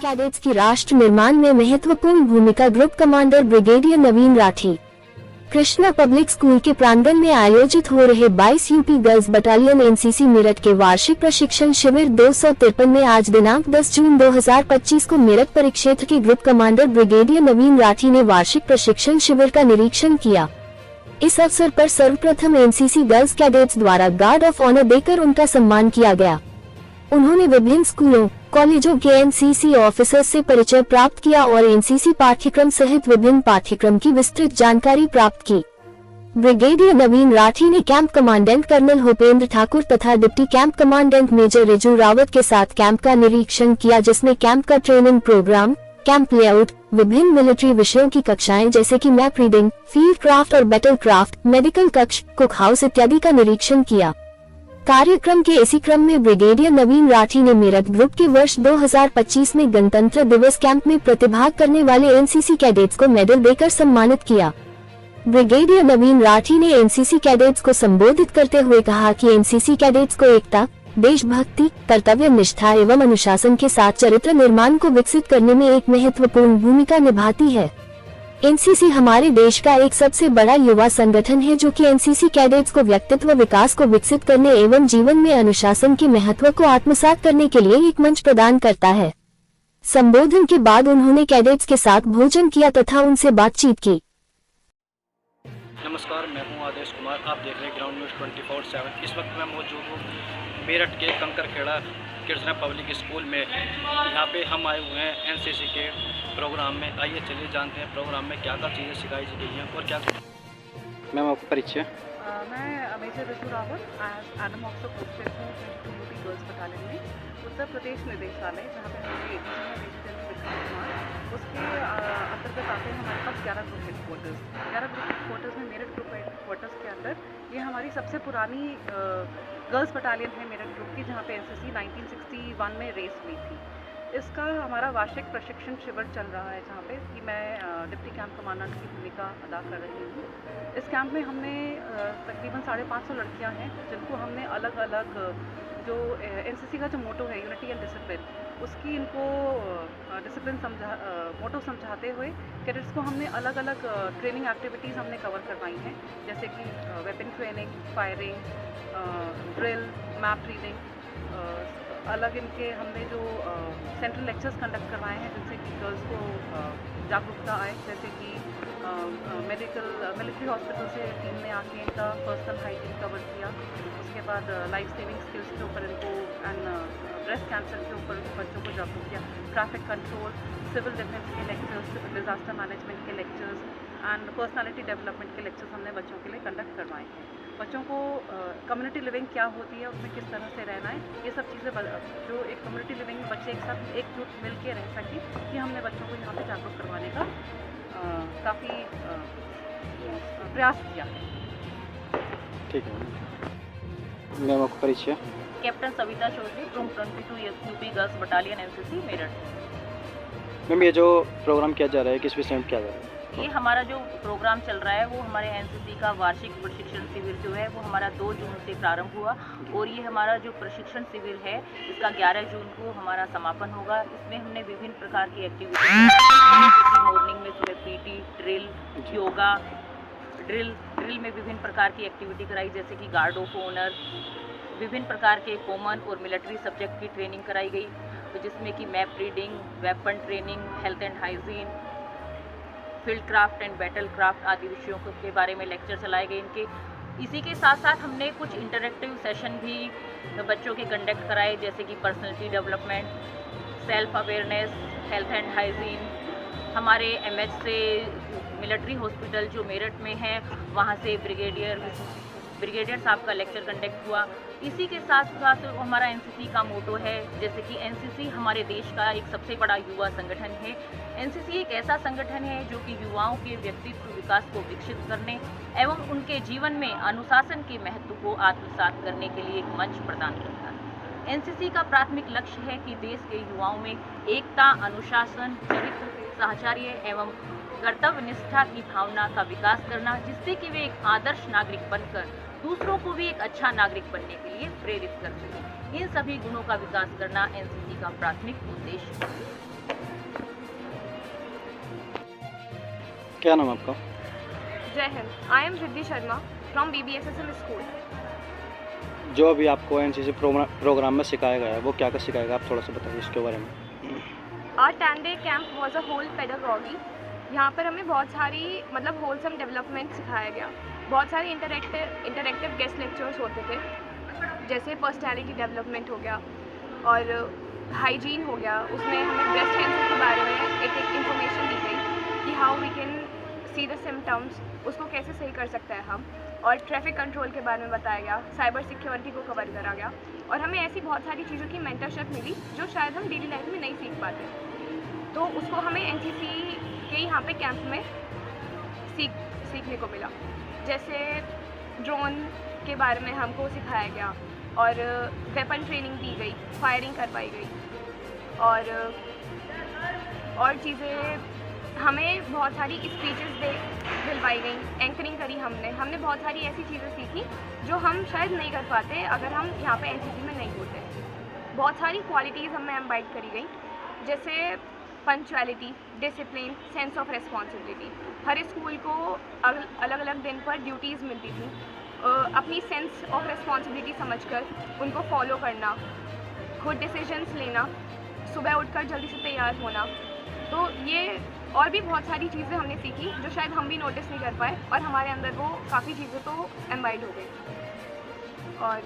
Cadets की राष्ट्र निर्माण में महत्वपूर्ण भूमिका group commander brigadier Naveen Rathi. Krishna public school के प्रांगण में आयोजित हो रहे 22 UP girls battalion NCC Meerut के वार्षिक प्रशिक्षण शिविर 253 में आज दिनांक 10 जून 2025 को मेरठ परिक्षेत्र के group commander brigadier Naveen Rathi ने वार्षिक प्रशिक्षण शिविर का निरीक्षण किया। इस अवसर पर सर्वप्रथम एनसीसी गर्ल्स कैडेट्स द्वारा गार्ड ऑफ ऑनर देकर उनका सम्मान किया गया। उन्होंने विभिन्न स्कूलों कॉलेजों के एनसीसी ऑफिसर्स से परिचय प्राप्त किया और एनसीसी पाठ्यक्रम सहित विभिन्न पाठ्यक्रम की विस्तृत जानकारी प्राप्त की। ब्रिगेडियर नवीन राठी ने camp commandant colonel Bhupendra Thakur तथा deputy camp commandant major Riju Rawat के साथ कैंप का निरीक्षण किया, जिसमें कैंप का ट्रेनिंग प्रोग्राम, कैंप लेआउट, विभिन्न मिलिट्री विषयों की कक्षाएं जैसे कि मैप रीडिंग, फील्ड क्राफ्ट और बैटल क्राफ्ट, मेडिकल कक्ष, कुक हाउस इत्यादि का निरीक्षण किया। कार्यक्रम के इसी क्रम में ब्रिगेडियर नवीन राठी ने मेरठ ग्रुप के वर्ष 2025 में गणतंत्र दिवस कैंप में प्रतिभाग करने वाले एनसीसी कैडेट्स को मेडल देकर सम्मानित किया। ब्रिगेडियर नवीन राठी ने एनसीसी कैडेट्स को संबोधित करते हुए कहा कि एनसीसी कैडेट्स को एकता, देशभक्ति, कर्तव्य निष्ठा एवं अनुशासन के साथ चरित्र निर्माण को विकसित करने में एक महत्वपूर्ण भूमिका निभाती है। एनसीसी हमारे देश का एक सबसे बड़ा युवा संगठन है जो कि एनसीसी कैडेट्स को व्यक्तित्व विकास को विकसित करने एवं जीवन में अनुशासन के महत्व को आत्मसात करने के लिए एक मंच प्रदान करता है। संबोधन के बाद उन्होंने कैडेट्स के साथ भोजन किया तथा उनसे बातचीत की। नमस्कार, मैं हूं आदेश कुमार। आप देख रहे हैं ग्राउंड न्यूज़ 24/7। इस वक्त मैं मौजूद हूं मेरठ के कंकरखेड़ा कृष्णा पब्लिक स्कूल में। यहाँ पे हम आए हुए हैं एनसीसी के प्रोग्राम में। आइए चलिए जानते हैं प्रोग्राम में क्या क्या चीज़ें सिखाई गई हैं और क्या। मैम आपका परिचय? मैं major Riju Rawat, adm officer posted हूँ यूपी गर्ल्स बटालियन में, उत्तर प्रदेश निदेशालय, जहाँ पे हमारे उसके अंतर्गत आते हैं हमारे पास 11 ग्रुप हेडक्वार्टर्स। 11 ग्रुप हेडक्वार्टर्स में मेरठ ग्रुप हेडक्वार्टर्स के अंदर ये हमारी सबसे पुरानी गर्ल्स बटालियन है मेरठ ग्रुप की, जहाँ पे एनसीसी 1961 में रेस हुई थी। इसका हमारा वार्षिक प्रशिक्षण शिविर चल रहा है, जहाँ पे कि मैं डिप्टी कैंप कमांडेंट की भूमिका अदा कर रही हूँ। इस कैंप में हमने तकरीबन 550 लड़कियाँ हैं, जिनको हमने अलग अलग जो एनसीसी का जो मोटो है यूनिटी एंड डिसिप्लिन, उसकी इनको डिसिप्लिन मोटो समझाते हुए कैडेट्स को हमने अलग अलग ट्रेनिंग एक्टिविटीज़ हमने कवर करवाई हैं, जैसे कि weapon training, firing, drill, map reading, अलग इनके हमने जो सेंट्रल लेक्चर्स कंडक्ट करवाए हैं, जिनसे कि गर्ल्स को जागरूकता आए, जैसे कि मिलिट्री हॉस्पिटल से टीम ने आके इनका पर्सनल हाइजीन कवर किया। उसके बाद लाइफ सेविंग स्किल्स के ऊपर इनको एंड ब्रेस्ट कैंसर के ऊपर बच्चों को जागरूक किया। ट्रैफिक कंट्रोल, सिविल डिफेंस के लेक्चर्स, डिज़ास्टर मैनेजमेंट के लेक्चर्स एंड पर्सनालिटी डेवलपमेंट के लेक्चर्स हमने बच्चों के लिए कंडक्ट करवाए हैं। बच्चों को कम्युनिटी लिविंग क्या होती है, उसमें किस तरह से रहना है, ये सब चीज़ें जो एक कम्युनिटी लिविंग में बच्चे एक साथ एकजुट मिल के रह सकें, ये हमने बच्चों को यहाँ पे जागरूक करवाने का काफ़ी प्रयास किया है। ठीक है मैम, आपका परिचय? Captain Savita Chaudhary from 22 UP girls battalion NCC Meerut. Ma'am, ये जो प्रोग्राम किया जा रहा है किस विषय में किया जा रहा है? ये हमारा जो प्रोग्राम चल रहा है वो हमारे एनसीसी का वार्षिक प्रशिक्षण शिविर जो है वो हमारा 2 जून से प्रारंभ हुआ और ये हमारा जो प्रशिक्षण शिविर है इसका 11 जून को हमारा समापन होगा। इसमें हमने विभिन्न प्रकार की एक्टिविटी मॉर्निंग में सुबह पीटी, ड्रिल, योगा, ड्रिल में विभिन्न प्रकार की एक्टिविटी कराई, जैसे कि गार्ड ऑफ ऑनर, विभिन्न प्रकार के कॉमन और मिलिट्री सब्जेक्ट की ट्रेनिंग कराई गई, तो जिसमें कि map reading, weapon training, health and hygiene, field craft and battle craft आदि विषयों के बारे में लेक्चर चलाए गए इनके। इसी के साथ साथ हमने कुछ इंटरेक्टिव सेशन भी बच्चों के कंडक्ट कराए, जैसे कि personality development, self awareness, health and hygiene. हमारे एमएच से मिलिट्री हॉस्पिटल जो मेरठ में है वहाँ से ब्रिगेडियर साहब का लेक्चर कंडक्ट हुआ। इसी के साथ साथ हमारा एनसीसी का मोटो है, जैसे कि एनसीसी हमारे देश का एक सबसे बड़ा युवा संगठन है। एनसीसी एक ऐसा संगठन है जो कि युवाओं के व्यक्तित्व विकास को विकसित करने एवं उनके जीवन में अनुशासन के महत्व को आत्मसात करने के लिए एक मंच प्रदान करता है। एनसीसी का प्राथमिक लक्ष्य है कि देश के युवाओं में एकता, अनुशासन, चरित्र, साहचर्य एवं कर्तव्य निष्ठा की भावना का विकास करना, जिससे कि वे एक आदर्श नागरिक बनकर दूसरों को भी एक अच्छा नागरिक बनने के लिए प्रेरित कर सकें। इन सभी गुणों का विकास करना एनसीसी का प्राथमिक उद्देश्य है। क्या नाम है आपका? जय Hind. I am Riddhi Sharma from BBSSM school. जो अभी आपको एनसीसी प्रोग्राम में सिखाया गया है वो क्या क्या सिखाया गया, आप थोड़ा सा बताइए इसके बारे में। Our 10-day camp was a whole pedagogy। यहाँ पर हमें बहुत सारी मतलब होलसम डेवलपमेंट सिखाया गया। बहुत सारे इंटरेक्टिव गेस्ट लेक्चर्स होते थे, जैसे पर्सनैलिटी डेवलपमेंट हो गया और हाइजीन हो गया। उसमें हमें ब्रेस्ट कैंसर के बारे में एक इन्फॉर्मेशन दी गई कि how we can see the symptoms, उसको कैसे सही कर सकते हैं हम, और ट्रैफिक कंट्रोल के बारे में बताया गया। साइबर सिक्योरिटी को कवर करा गया और हमें ऐसी बहुत सारी चीज़ों की मेंटरशिप मिली जो शायद हम डेली लाइफ में नहीं सीख पाते। तो उसको हमें एनसीसी के यहाँ पे कैंप में सीखने को मिला। जैसे ड्रोन के बारे में हमको सिखाया गया और वेपन ट्रेनिंग दी गई, फायरिंग करवाई गई और चीज़ें हमें बहुत सारी स्पीचेस दिलवाई गई, एंकरिंग करी हमने बहुत सारी ऐसी चीज़ें सीखी जो हम शायद नहीं कर पाते अगर हम यहाँ पे एनसीसी में नहीं होते। बहुत सारी क्वालिटीज़ हमें एम्बाइड करी गई, जैसे punctuality, discipline, sense of responsibility. Her school को अलग अलग दिन पर ड्यूटीज़ मिलती थी। अपनी सेंस ऑफ रिस्पॉन्सिबिलिटी समझकर उनको फॉलो करना, खुद डिसीजंस लेना, सुबह उठकर जल्दी से तैयार होना। तो ये और भी बहुत सारी चीज़ें हमने सीखी जो शायद हम भी नोटिस नहीं कर पाए और हमारे अंदर वो काफ़ी चीज़ें तो एम्बाइड हो गई। और